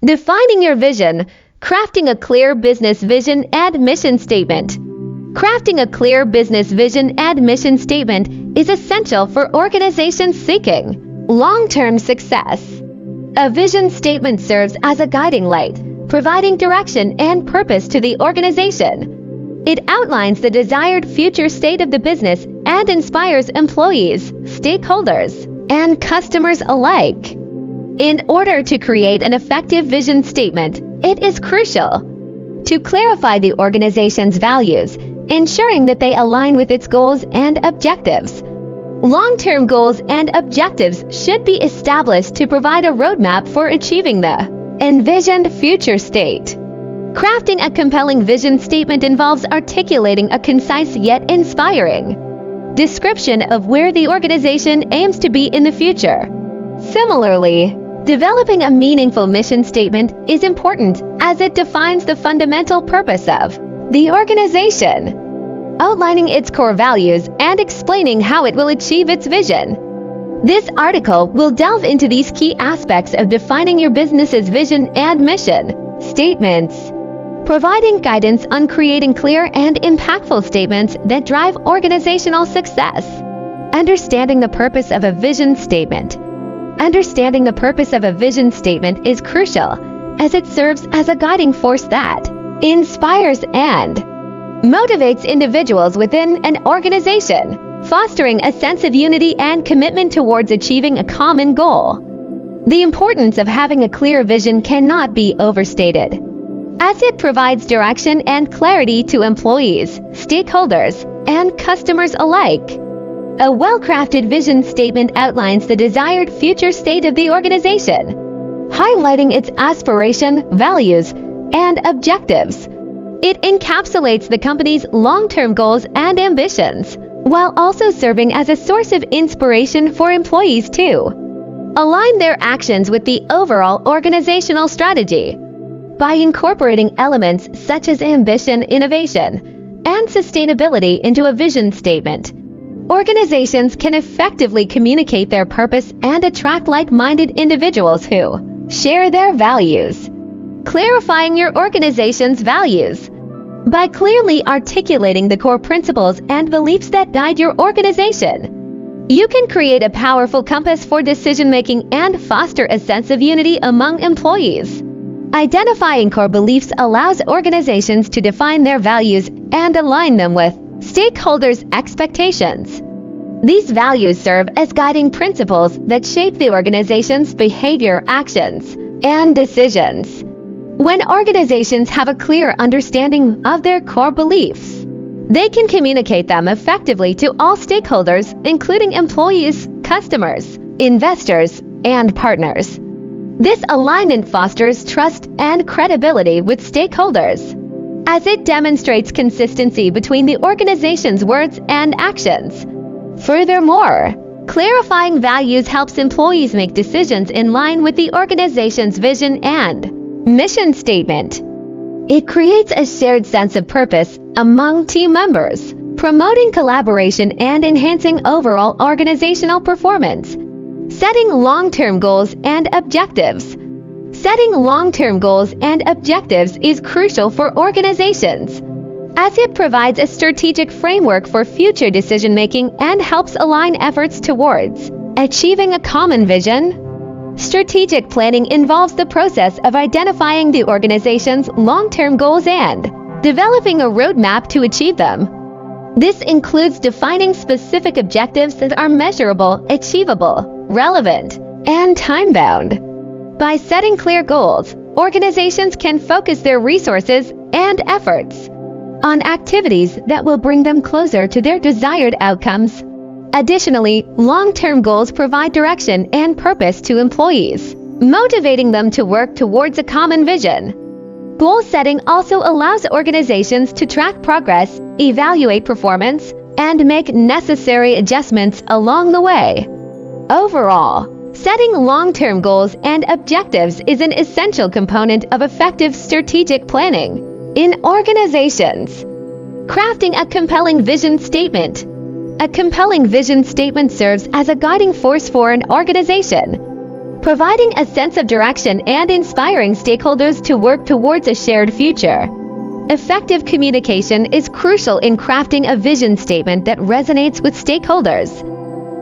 Defining your vision. Crafting a clear business vision and mission statement. Crafting a clear business vision and mission statement is essential for organizations seeking long-term success. A vision statement serves as a guiding light, providing direction and purpose to the organization. It outlines the desired future state of the business and inspires employees, stakeholders, and customers alike. In order to create an effective vision statement, it is crucial to clarify the organization's values, ensuring that they align with its goals and objectives. Long-term goals and objectives should be established to provide a roadmap for achieving the envisioned future state. Crafting a compelling vision statement involves articulating a concise yet inspiring description of where the organization aims to be in the future. Similarly, developing a meaningful mission statement is important as it defines the fundamental purpose of the organization, outlining its core values and explaining how it will achieve its vision. This article will delve into these key aspects of defining your business's vision and mission statements, providing guidance on creating clear and impactful statements that drive organizational success. Understanding the purpose of a vision statement. Understanding the purpose of a vision statement is crucial, as it serves as a guiding force that inspires and motivates individuals within an organization, fostering a sense of unity and commitment towards achieving a common goal. The importance of having a clear vision cannot be overstated, as it provides direction and clarity to employees, stakeholders, and customers alike. A well-crafted vision statement outlines the desired future state of the organization, highlighting its aspiration, values, and objectives. It encapsulates the company's long-term goals and ambitions, while also serving as a source of inspiration for employees to align their actions with the overall organizational strategy. By incorporating elements such as ambition, innovation, and sustainability into a vision statement, organizations can effectively communicate their purpose and attract like-minded individuals who share their values. Clarifying your organization's values. By clearly articulating the core principles and beliefs that guide your organization, you can create a powerful compass for decision-making and foster a sense of unity among employees. Identifying core beliefs allows organizations to define their values and align them with stakeholders' expectations. These values serve as guiding principles that shape the organization's behavior, actions, and decisions. When organizations have a clear understanding of their core beliefs, they can communicate them effectively to all stakeholders, including employees, customers, investors, and partners. This alignment fosters trust and credibility with stakeholders, as it demonstrates consistency between the organization's words and actions. Furthermore, clarifying values helps employees make decisions in line with the organization's vision and mission statement. It creates a shared sense of purpose among team members, promoting collaboration and enhancing overall organizational performance. Setting long-term goals and objectives. Setting long-term goals and objectives is crucial for organizations, as it provides a strategic framework for future decision-making and helps align efforts towards achieving a common vision. Strategic planning involves the process of identifying the organization's long-term goals and developing a roadmap to achieve them. This includes defining specific objectives that are measurable, achievable, relevant, and time-bound. By setting clear goals, organizations can focus their resources and efforts on activities that will bring them closer to their desired outcomes. Additionally, long-term goals provide direction and purpose to employees, motivating them to work towards a common vision. Goal setting also allows organizations to track progress, evaluate performance, and make necessary adjustments along the way. Overall, setting long-term goals and objectives is an essential component of effective strategic planning in organizations. Crafting a compelling vision statement. A compelling vision statement serves as a guiding force for an organization, providing a sense of direction and inspiring stakeholders to work towards a shared future. Effective communication is crucial in crafting a vision statement that resonates with stakeholders.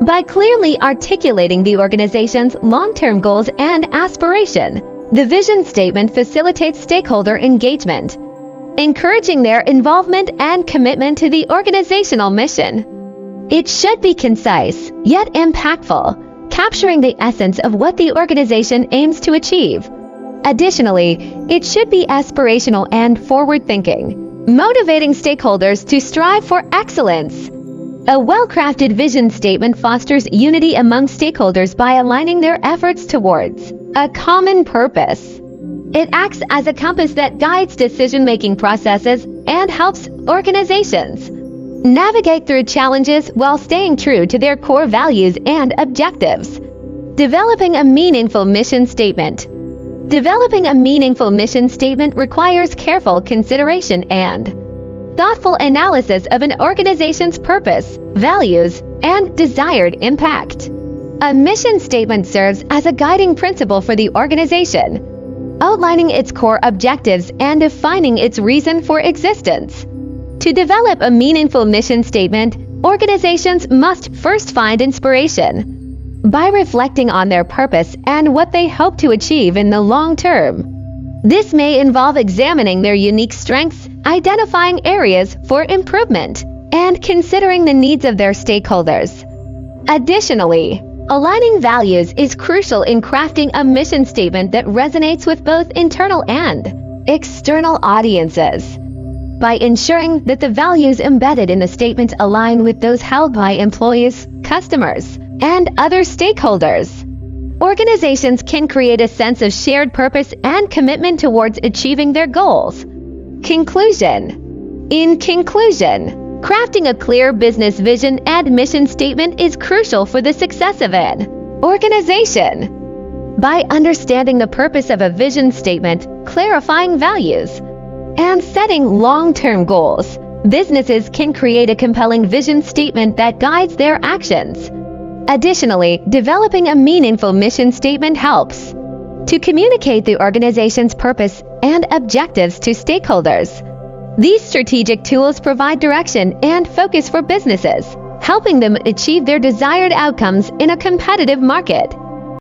By clearly articulating the organization's long-term goals and aspiration, the vision statement facilitates stakeholder engagement, encouraging their involvement and commitment to the organizational mission. It should be concise, yet impactful, capturing the essence of what the organization aims to achieve. Additionally, it should be aspirational and forward-thinking, motivating stakeholders to strive for excellence. A well-crafted vision statement fosters unity among stakeholders by aligning their efforts towards a common purpose. It acts as a compass that guides decision-making processes and helps organizations navigate through challenges while staying true to their core values and objectives. Developing a meaningful mission statement. Developing a meaningful mission statement requires careful consideration and thoughtful analysis of an organization's purpose, values, and desired impact. A mission statement serves as a guiding principle for the organization, outlining its core objectives and defining its reason for existence. To develop a meaningful mission statement, organizations must first find inspiration by reflecting on their purpose and what they hope to achieve in the long term. This may involve examining their unique strengths, identifying areas for improvement, and considering the needs of their stakeholders. Additionally, aligning values is crucial in crafting a mission statement that resonates with both internal and external audiences. By ensuring that the values embedded in the statement align with those held by employees, customers, and other stakeholders, organizations can create a sense of shared purpose and commitment towards achieving their goals. Conclusion. In conclusion, crafting a clear business vision and mission statement is crucial for the success of an organization. By understanding the purpose of a vision statement, clarifying values, and setting long-term goals, businesses can create a compelling vision statement that guides their actions. Additionally, developing a meaningful mission statement helps to communicate the organization's purpose and objectives to stakeholders. These strategic tools provide direction and focus for businesses, helping them achieve their desired outcomes in a competitive market.